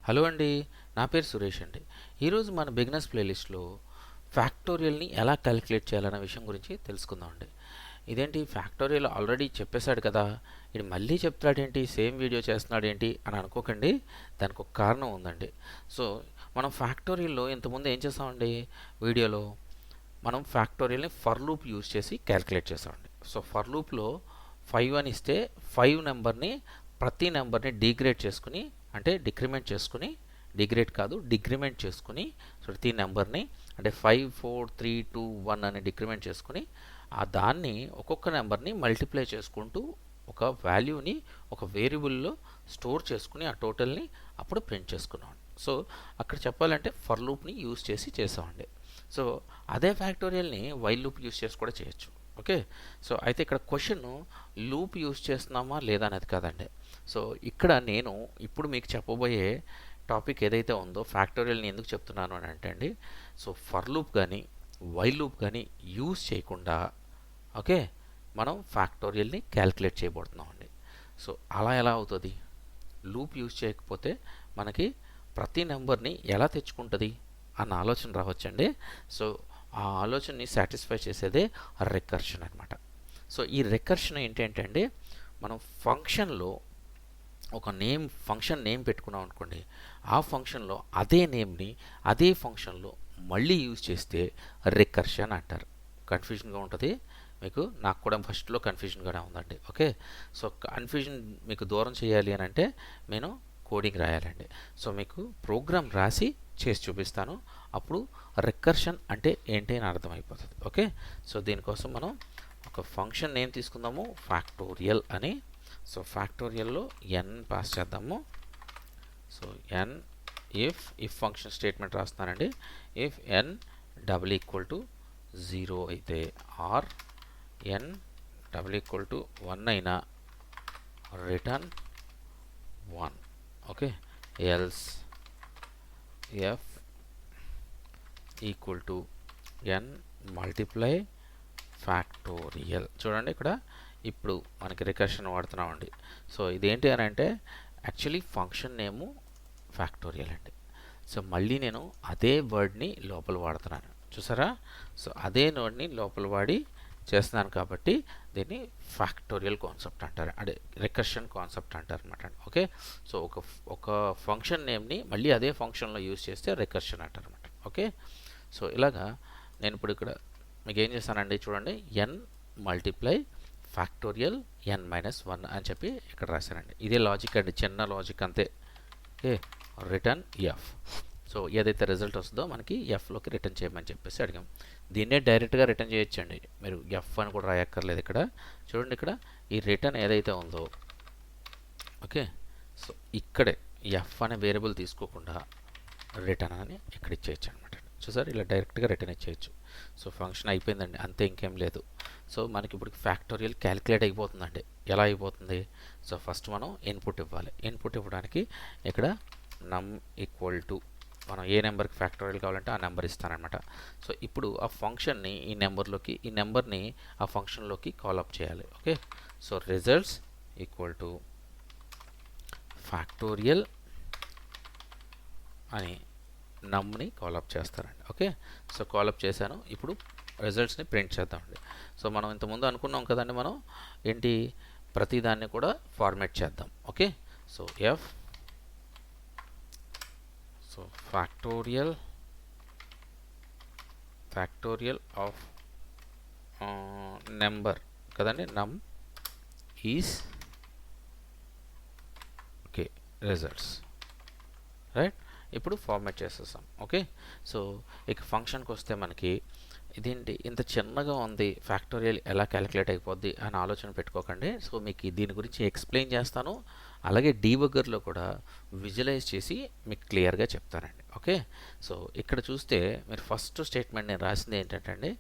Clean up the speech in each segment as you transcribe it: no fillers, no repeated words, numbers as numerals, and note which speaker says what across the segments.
Speaker 1: Hello అండి, నా పేరు సురేష్ అండి. ఈరోజు మన బిగినర్స్ ప్లేలిస్ట్లో ఫ్యాక్టోరియల్ని ఎలా క్యాలిక్యులేట్ చేయాలన్న విషయం గురించి తెలుసుకుందాం అండి. ఇదేంటి ఫ్యాక్టోరియల్ ఆల్రెడీ చెప్పేశాడు కదా, ఇది మళ్ళీ చెప్తాడేంటి, సేమ్ వీడియో చేస్తున్నాడు ఏంటి అని అనుకోకండి. దానికి ఒక కారణం ఉందండి. సో మనం ఫ్యాక్టోరియల్లో ఇంతకుముందు ఏం చేసామండి, వీడియోలో మనం ఫ్యాక్టోరియల్ని ఫర్ లూప్ యూజ్ చేసి క్యాలిక్యులేట్ చేసామండి. సో ఫర్ లూప్లో 5 అని ఇస్తే 5 నెంబర్ని ప్రతి నెంబర్ని డిగ్రేడ్ చేసుకుని, అంటే డిక్రిమెంట్ చేసుకుని, డిగ్రేడ్ కాదు డిక్రిమెంట్ చేసుకుని, ప్రతి నెంబర్ని అంటే 5 4 3 2 1 అని డిక్రిమెంట్ చేసుకుని ఆ దాన్ని ఒక్కొక్క నెంబర్ని మల్టిప్లై చేసుకుంటూ ఒక వాల్యూని ఒక వేరియబుల్లో స్టోర్ చేసుకుని ఆ టోటల్ని అప్పుడు ప్రింట్ చేసుకున్నాం. సో అక్కడ చెప్పాలంటే ఫర్ లూప్ని యూజ్ చేసి చేసామండి. సో అదే ఫ్యాక్టోరియల్ని వైల్ లూప్ యూజ్ చేసి కూడా చేయొచ్చు. ఓకే, సో అయితే ఇక్కడ క్వశ్చన్ లూప్ యూజ్ చేస్తున్నామా లేదా అనేది కాదండి. సో ఇక్కడ నేను ఇప్పుడు మీకు చెప్పబోయే టాపిక్ ఏదైతే ఉందో ఫ్యాక్టోరియల్ని ఎందుకు చెప్తున్నాను అని అంటే అండి, సో ఫర్ లూప్ కానీ వైల్ లూప్ కానీ యూజ్ చేయకుండా ఓకే మనం ఫ్యాక్టోరియల్ని క్యాలిక్యులేట్ చేయబోతున్నామండి. సో అలా ఎలా అవుతుంది, లూప్ యూజ్ చేయకపోతే మనకి ప్రతి నెంబర్ని ఎలా తెచ్చుకుంటుంది అన్న ఆలోచన రావచ్చండి. సో ఆ ఆలోచనని సాటిస్ఫై చేసేదే రికర్షన్ అనమాట. సో ఈ రికర్షన్ ఏంటంటే మనం ఫంక్షన్లో ఒక ఫంక్షన్ నేమ్ పెట్టుకున్నాం అనుకోండి, ఆ ఫంక్షన్లో అదే నేమ్ని అదే ఫంక్షన్లో మళ్ళీ యూజ్ చేస్తే రికర్షన్ అంటారు. కన్ఫ్యూజన్గా ఉంటుంది మీకు, నాకు కూడా ఫస్ట్లో కన్ఫ్యూజన్గానే ఉందండి. ఓకే, సో కన్ఫ్యూజన్ మీకు దూరం చేయాలి అని అంటే నేను కోడింగ్ రాయాలండి. సో మీకు ప్రోగ్రామ్ రాసి చేసి చూపిస్తాను, అప్పుడు రికర్షన్ అంటే ఏంటి అని అర్థమైపోతుంది. ఓకే, సో దీనికోసం మనం ఒక ఫంక్షన్ నేమ్ తీసుకుందాము, ఫ్యాక్టోరియల్ అని. సో ఫ్యాక్టోరియల్లో ఎన్ పాస్ చేద్దాము. So N if function statement రాస్తున్నానండి. If N double equal to 0 అయితే or N double equal to 1 అయినా return 1. Okay, else F equal to N multiply factorial. చూడండి ఇక్కడ ఇప్పుడు మనకి రికర్షన్ వాడుతున్నామండి. సో ఇదేంటి అని అంటే యాక్చువల్లీ ఫంక్షన్ నేము ఫ్యాక్టోరియల్ అండి. సో మళ్ళీ నేను అదే వర్డ్ని లోపల వాడుతున్నాను, చూసారా. సో అదే నోడ్ని లోపల వాడి చేస్తున్నాను కాబట్టి దీన్ని ఫ్యాక్టోరియల్ కాన్సెప్ట్ అంటారు, అంటే రికర్షన్ కాన్సెప్ట్ అంటారు అనమాట. ఓకే, సో ఒక ఫంక్షన్ నేమ్ని మళ్ళీ అదే ఫంక్షన్లో యూజ్ చేస్తే రికర్షన్ అంటారు అనమాట. ఓకే, సో ఇలాగా నేను ఇప్పుడు ఇక్కడ మీకు ఏం చేస్తానండి, చూడండి ఎన్ మల్టిప్లై ఫ్యాక్టోరియల్ ఎన్ మైనస్ 1 అని చెప్పి ఇక్కడ రాశానండి. ఇదే లాజిక్ అండి, చిన్న లాజిక్ అంతే. Okay, return F. సో ఏదైతే రిజల్ట్ వస్తుందో మనకి ఎఫ్లోకి రిటర్న్ చేయమని చెప్పేసి అడిగాం. దీన్నే డైరెక్ట్గా రిటర్న్ చేయొచ్చండి, మీరు ఎఫ్ అని కూడా రాయక్కర్లేదు. ఇక్కడ చూడండి, ఇక్కడ ఈ రిటర్న్ ఏదైతే ఉందో ఓకే, సో ఇక్కడే ఎఫ్ అనే వేరియబుల్ తీసుకోకుండా రిటర్న్ అని ఇక్కడ ఇచ్చేయచ్చు అనమాట. చూసారు, ఇలా డైరెక్ట్గా రిటర్న్ ఇచ్చేయచ్చు. సో ఫంక్షన్ అయిపోయిందండి, అంతే, ఇంకేం లేదు. సో మనకి ఇప్పుడు ఫ్యాక్టోరియల్ క్యాలిక్యులేట్ అయిపోతుందండి. ఎలా అయిపోతుంది, సో ఫస్ట్ మనం ఇన్పుట్ ఇవ్వాలి. ఇన్పుట్ ఇవ్వడానికి ఇక్కడ నమ్ ఈక్వల్ టు మనం ఏ నెంబర్కి ఫ్యాక్టోరియల్ కావాలంటే ఆ నెంబర్ ఇస్తానమాట. సో ఇప్పుడు ఆ ఫంక్షన్ని ఈ నెంబర్ని ఆ ఫంక్షన్లోకి కాలప్ చేయాలి. Okay, so results equal to factorial అని నమ్ని కాలప్ చేస్తారండి. ఓకే, సో కాలప్ చేశాను. ఇప్పుడు రిజల్ట్స్ని ప్రింట్ చేద్దామండి. సో మనం ఇంతకుముందు అనుకున్నాం కదండి, మనం ఏంటి ప్రతిదాన్ని కూడా ఫార్మాట్ చేద్దాం. Okay, so F so factorial of number కదండి, నమ్ ఈజ్ ఓకే రిజల్ట్స్, రైట్. ఇప్పుడు ఫార్మాట్ చేసేసాం. ఓకే, సో ఇక ఫంక్షన్కి వస్తే మనకి ఇదేంటి ఇంత చిన్నగా ఉంది, ఫ్యాక్టోరియల్ ఎలా క్యాలిక్యులేట్ అయిపోద్ది అని ఆలోచన పెట్టుకోకండి. సో మీకు దీని గురించి ఎక్స్ప్లెయిన్ చేస్తాను, అలాగే డీబగ్గర్లో కూడా విజువలైజ్ చేసి మీకు క్లియర్గా చెప్తానండి. ఓకే, సో ఇక్కడ చూస్తే మీరు ఫస్ట్ స్టేట్మెంట్ నేను రాసింది ఏంటంటే అండి,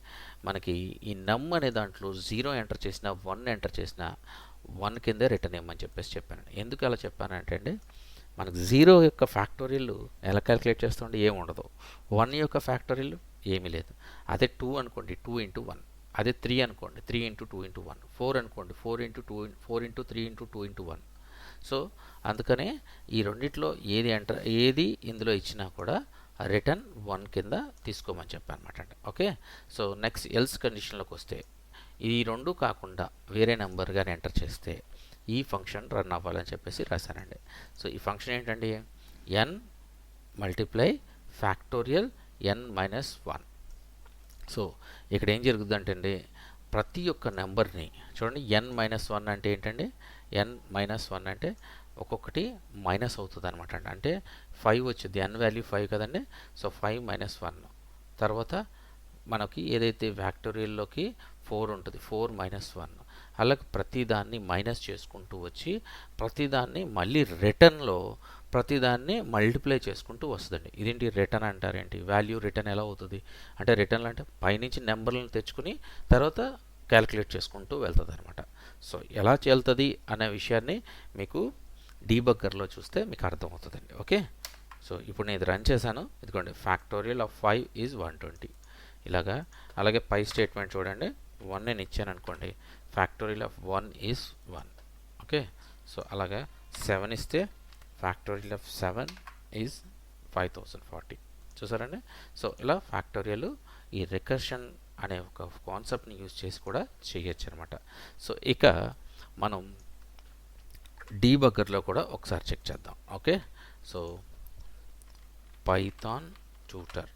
Speaker 1: మనకి ఈ నమ్ అనే దాంట్లో 0 ఎంటర్ చేసినా 1 ఎంటర్ చేసినా 1 కిందే రిటర్న్ ఇవ్వమని చెప్పానండి. ఎందుకు అలా చెప్పానంటే అండి, మనకు 0 యొక్క ఫ్యాక్టోరియల్ ఎలా క్యాలిక్యులేట్ చేస్తుంటే ఏమి ఉండదు, 1 యొక్క ఫ్యాక్టోరియల్ ఏమీ లేదు. అదే 2 అనుకోండి, 2 ఇంటూ 1. అదే 3 అనుకోండి, 3 ఇంటూ 2 ఇంటూ 1. 4 అనుకోండి, 4 ఇంటూ 3 ఇంటూ 2 ఇంటూ 1. సో అందుకనే ఈ రెండిట్లో ఏది ఇందులో ఇచ్చినా కూడా రిటర్న్ 1 కింద తీసుకోమని చెప్పాను అనమాట అండి. ఓకే, సో నెక్స్ట్ ఎల్స్ కండిషన్లోకి వస్తే ఈ రెండు కాకుండా వేరే నెంబర్ కానీ ఎంటర్ చేస్తే ఈ ఫంక్షన్ రన్ అవ్వాలని చెప్పేసి రాశానండి. సో ఈ ఫంక్షన్ ఏంటండి, n multiply factorial n minus 1. So ఇక్కడ ఏం జరుగుతుందంటే అండి, ప్రతి ఒక్క నెంబర్ని చూడండి, n-1 అంటే ఏంటండి, n-1 అంటే ఒక్కొక్కటి మైనస్ అవుతుంది అనమాట అండి. అంటే 5 వచ్చింది, n వాల్యూ 5 కదండి. సో 5 - 1 తర్వాత మనకి ఏదైతే ఫ్యాక్టోరియల్లోకి 4 ఉంటుంది, 4 - 1 అలాగే ప్రతిదాన్ని మైనస్ చేసుకుంటూ వచ్చి ప్రతిదాన్ని మళ్ళీ రిటర్న్లో ప్రతిదాన్ని మల్టిప్లై చేసుకుంటూ వస్తుందండి. ఇదేంటి రిటర్న్ అంటారేంటి, వాల్యూ రిటర్న్ ఎలా అవుతుంది అంటే, రిటర్న్ అంటే పైనుంచి నెంబర్లను తెచ్చుకుని తర్వాత క్యాలిక్యులేట్ చేసుకుంటూ వెళ్తుంది అనమాట. సో ఎలా వెళ్తుంది అనే విషయాన్ని మీకు డీబగ్గర్లో చూస్తే మీకు అర్థమవుతుందండి. ఓకే, సో ఇప్పుడు నేను ఇది రన్ చేశాను. ఇదిగోండి, ఫ్యాక్టోరియల్ ఆఫ్ 5 ఈజ్ 120 ఇలాగా. అలాగే పై స్టేట్మెంట్ చూడండి, 1 నేను ఇచ్చాను అనుకోండి, factorial of 1 is 1. Okay, so అలాగా 7 ఇస్తే ఫ్యాక్టోరియల్ ఆఫ్ 7 ఈజ్ 5040. చూసారండి. సో ఇలా ఫ్యాక్టోరియల్ ఈ రికర్షన్ అనే ఒక కాన్సెప్ట్ని యూజ్ చేసి కూడా చేయొచ్చు అనమాట. సో ఇక మనం డీబగ్గర్లో కూడా ఒకసారి చెక్ చేద్దాం. Okay, so Python tutor.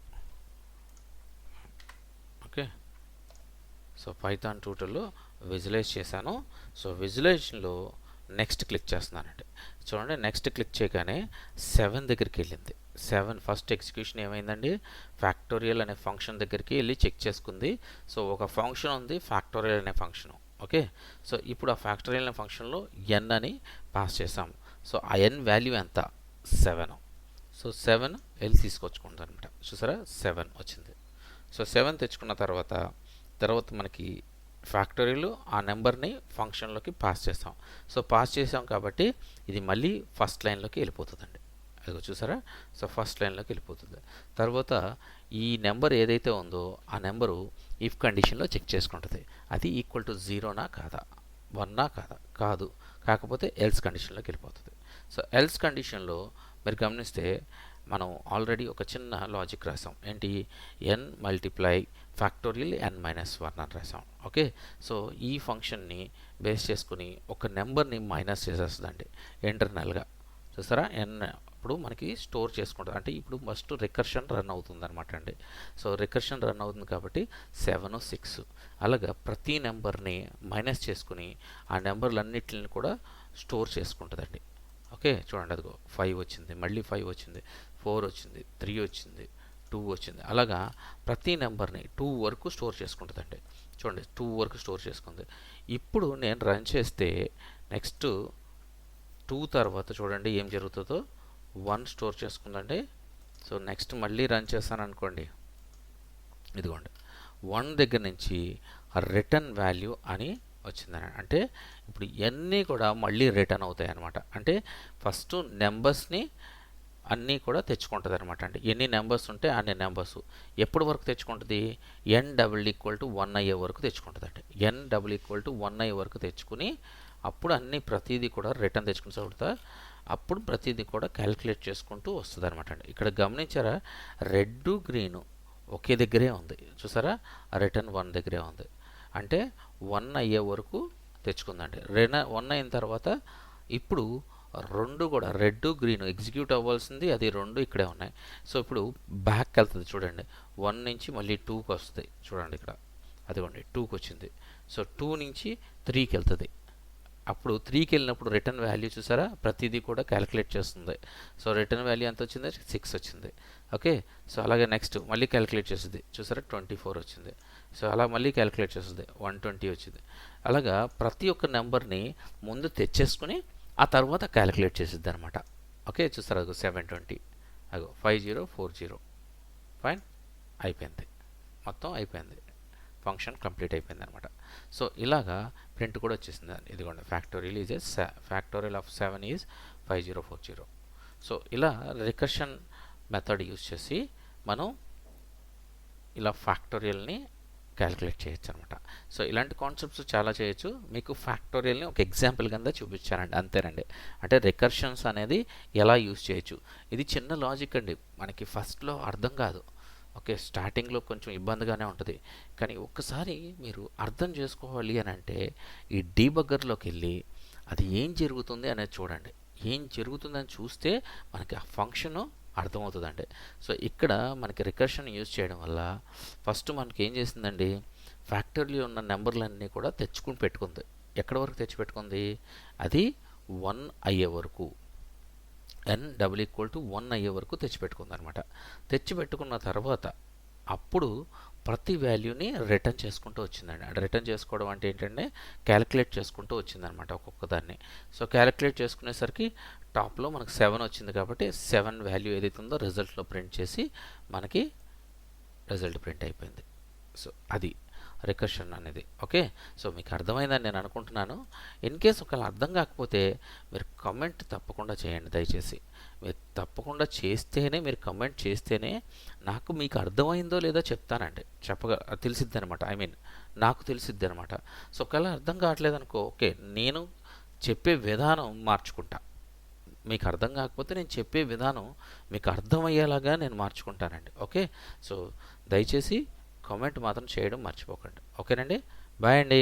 Speaker 1: Okay, so Python ట్యూటర్లో విజువలైజ్ చేశాను. సో విజువలైజేషన్లో నెక్స్ట్ క్లిక్ చేస్తున్నానండి. చూడండి, నెక్స్ట్ క్లిక్ చేయగానే 7 దగ్గరికి వెళ్ళింది. 7 ఫస్ట్ ఎగ్జిక్యూషన్ ఏమైందండి, ఫ్యాక్టోరియల్ అనే ఫంక్షన్ దగ్గరికి వెళ్ళి చెక్ చేసుకుంది. సో ఒక ఫంక్షన్ ఉంది, ఫ్యాక్టోరియల్ అనే ఫంక్షన్. ఓకే, సో ఇప్పుడు ఆ ఫ్యాక్టోరియల్ అనే ఫంక్షన్లో n అని పాస్ చేసాం. సో ఆ n వాల్యూ ఎంత, 7. సో 7 వెళ్ళి తీసుకొచ్చుకుంటుంది అనమాట. చూసారా, 7 వచ్చింది. సో 7 తెచ్చుకున్న తర్వాత మనకి ఫ్యాక్టోరియల్ ఆ నెంబర్ని ఫంక్షన్లోకి పాస్ చేస్తాం. సో పాస్ చేసాం కాబట్టి ఇది మళ్ళీ ఫస్ట్ లైన్లోకి వెళ్ళిపోతుందండి. అదిగో చూసారా, సో ఫస్ట్ లైన్లోకి వెళ్ళిపోతుంది. తర్వాత ఈ నెంబర్ ఏదైతే ఉందో ఆ నెంబరు ఇఫ్ కండిషన్లో చెక్ చేసుకుంటుంది, అది ఈక్వల్ టు 0నా కాదా, 1నా కాదా, కాదు, కాకపోతే ఎల్స్ కండిషన్లోకి వెళ్ళిపోతుంది. సో ఎల్స్ కండిషన్లో మీరు గమనిస్తే మనం ఆల్రెడీ ఒక చిన్న లాజిక్ రాసాం. ఏంటి, n మల్టిప్లై ఫ్యాక్టోరియల్ n-1 అని రాసాం. ఓకే, సో ఈ ఫంక్షన్ని బేస్ చేసుకుని ఒక నెంబర్ని మైనస్ చేసేస్తుందండి ఇంటర్నల్గా. చూసారా, n ఇప్పుడు మనకి స్టోర్ చేసుకుంటుంది. అంటే ఇప్పుడు ఫస్ట్ రికర్షన్ రన్ అవుతుంది అనమాట అండి. సో రికర్షన్ రన్ అవుతుంది కాబట్టి 7, 6 అలాగా ప్రతి నెంబర్ని మైనస్ చేసుకుని ఆ నెంబర్లన్నిటిని కూడా స్టోర్ చేసుకుంటుందండి. ఓకే, చూడండి, అదిగో 5 వచ్చింది, మళ్ళీ 5 వచ్చింది, 4 వచ్చింది, 3 వచ్చింది, 2 వచ్చింది. అలాగా ప్రతి నెంబర్ని 2 వరకు స్టోర్ చేసుకుంటుందండి. చూడండి, 2 వరకు స్టోర్ చేసుకుంది. ఇప్పుడు నేను రన్ చేస్తే నెక్స్ట్ 2 తర్వాత చూడండి ఏం జరుగుతుందో, 1 స్టోర్ చేసుకుందండి. సో నెక్స్ట్ మళ్ళీ రన్ చేస్తాను అనుకోండి, ఇదిగోండి 1 దగ్గర నుంచి రిటర్న్ వాల్యూ అని వచ్చిందని. అంటే ఇప్పుడు ఇవన్నీ కూడా మళ్ళీ రిటర్న్ అవుతాయి అన్నమాట. అంటే ఫస్ట్ నెంబర్స్ని అన్నీ కూడా తెచ్చుకుంటుంది అనమాట అండి. ఎన్ని నెంబర్స్ ఉంటే అన్ని నెంబర్స్ ఎప్పటి వరకు తెచ్చుకుంటుంది, n=1 అయ్యే వరకు తెచ్చుకుంటుందండి. n=1 అయ్యే వరకు తెచ్చుకుని అప్పుడు అన్ని ప్రతిదీ కూడా రిటర్న్ తెచ్చుకుని చదువుతా, అప్పుడు ప్రతిదీ కూడా క్యాలిక్యులేట్ చేసుకుంటూ వస్తుంది అనమాట అండి. ఇక్కడ గమనించారా, రెడ్ గ్రీను ఒకే దగ్గరే ఉంది. చూసారా, రిటర్న్ 1 దగ్గరే ఉంది. అంటే 1 అయ్యే వరకు తెచ్చుకుందండి. 1 అయిన తర్వాత ఇప్పుడు 2 కూడా రెడ్ గ్రీన్ ఎగ్జిక్యూట్ అవ్వాల్సింది, అది 2 ఇక్కడే ఉన్నాయి. సో ఇప్పుడు బ్యాక్ వెళ్తుంది. చూడండి, 1 నుంచి మళ్ళీ 2కి వస్తుంది. చూడండి ఇక్కడ, అదిగోండి 2కి వచ్చింది. సో 2 నుంచి 3కి వెళ్తుంది. అప్పుడు 3కి వెళ్ళినప్పుడు రిటర్న్ వాల్యూ చూసారా, ప్రతిదీ కూడా క్యాలిక్యులేట్ చేస్తుంది. సో రిటర్న్ వాల్యూ ఎంత వచ్చింది, 6 వచ్చింది. ఓకే, సో అలాగే నెక్స్ట్ మళ్ళీ క్యాలిక్యులేట్ చేస్తుంది. చూసారా, 24 వచ్చింది. సో అలా మళ్ళీ క్యాలిక్యులేట్ చేస్తుంది, 120 వచ్చింది. అలాగా ప్రతి ఒక్క నెంబర్ని ముందు తెచ్చేసుకుని ఆ తర్వాత క్యాలిక్యులేట్ చేసిద్ది అనమాట. ఓకే, చూసారా, అదిగో 720, అగో 5040. ఫైన్, అయిపోయింది, మొత్తం అయిపోయింది, ఫంక్షన్ కంప్లీట్ అయిపోయింది అనమాట. సో ఇలాగా ప్రింట్ కూడా వచ్చేసింది. ఇదిగోండి, ఫ్యాక్టోరియల్ ఆఫ్ 7 ఈజ్ 5040. సో ఇలా రికర్షన్ మెథడ్ యూజ్ చేసి మనం ఇలా ఫ్యాక్టోరియల్ని క్యాలిక్యులేట్ చేయొచ్చు అనమాట. సో ఇలాంటి కాన్సెప్ట్స్ చాలా చేయొచ్చు. మీకు ఫ్యాక్టోరియల్ని ఒక ఎగ్జాంపుల్ కింద చూపించానండి, అంతేనండి. అంటే రికర్షన్స్ అనేది ఎలా యూస్ చేయొచ్చు. ఇది చిన్న లాజిక్ అండి, మనకి ఫస్ట్లో అర్థం కాదు. ఓకే, స్టార్టింగ్లో కొంచెం ఇబ్బందిగానే ఉంటుంది, కానీ ఒక్కసారి మీరు అర్థం చేసుకోవాలి అని అంటే ఈ డీబగ్గర్లోకి వెళ్ళి అది ఏం జరుగుతుంది అనేది చూడండి. ఏం జరుగుతుందని చూస్తే మనకి ఆ ఫంక్షను అర్థమవుతుందండి. సో ఇక్కడ మనకి రికర్షన్ యూజ్ చేయడం వల్ల ఫస్ట్ మనకి ఏం చేసిందండి, ఫ్యాక్టరీలో ఉన్న నెంబర్లన్నీ కూడా తెచ్చుకుని పెట్టుకుంది. ఎక్కడి వరకు తెచ్చి పెట్టుకుంది, అది 1 అయ్యే వరకు, n=1 అయ్యే వరకు తెచ్చిపెట్టుకుంది అనమాట. తెచ్చిపెట్టుకున్న తర్వాత అప్పుడు ప్రతి వాల్యూని రిటర్న్ చేసుకుంటూ వచ్చిందండి. అంటే రిటర్న్ చేసుకోవడం అంటే ఏంటంటే క్యాలిక్యులేట్ చేసుకుంటూ వచ్చిందనమాట ఒక్కొక్క దాన్ని. సో క్యాలిక్యులేట్ చేసుకునేసరికి టాప్లో మనకు 7 వచ్చింది కాబట్టి 7 వాల్యూ ఏదైతే ఉందో రిజల్ట్లో ప్రింట్ చేసి మనకి రిజల్ట్ ప్రింట్ అయిపోయింది. సో అది రికర్షన్ అనేది. ఓకే, సో మీకు అర్థమైందని నేను అనుకుంటున్నాను. ఇన్ కేస్ ఒకవేళ అర్థం కాకపోతే మీరు కమెంట్ తప్పకుండా చేయండి దయచేసి. మీరు తప్పకుండా చేస్తేనే, మీరు కమెంట్ చేస్తేనే నాకు మీకు అర్థమైందో లేదో చెప్తానండి, తెలిసిద్ది అనమాట. నాకు తెలిసిద్ది అనమాట. సో ఒకవేళ అర్థం కావట్లేదు అనుకో, ఓకే, నేను చెప్పే విధానం మార్చుకుంటా. మీకు అర్థం కాకపోతే నేను చెప్పే విధానం మీకు అర్థమయ్యేలాగా నేను మార్చుకుంటానండి. ఓకే, సో దయచేసి కామెంట్ మాత్రం చేయడం మర్చిపోకండి. ఓకేనండి, బాయ్ అండి.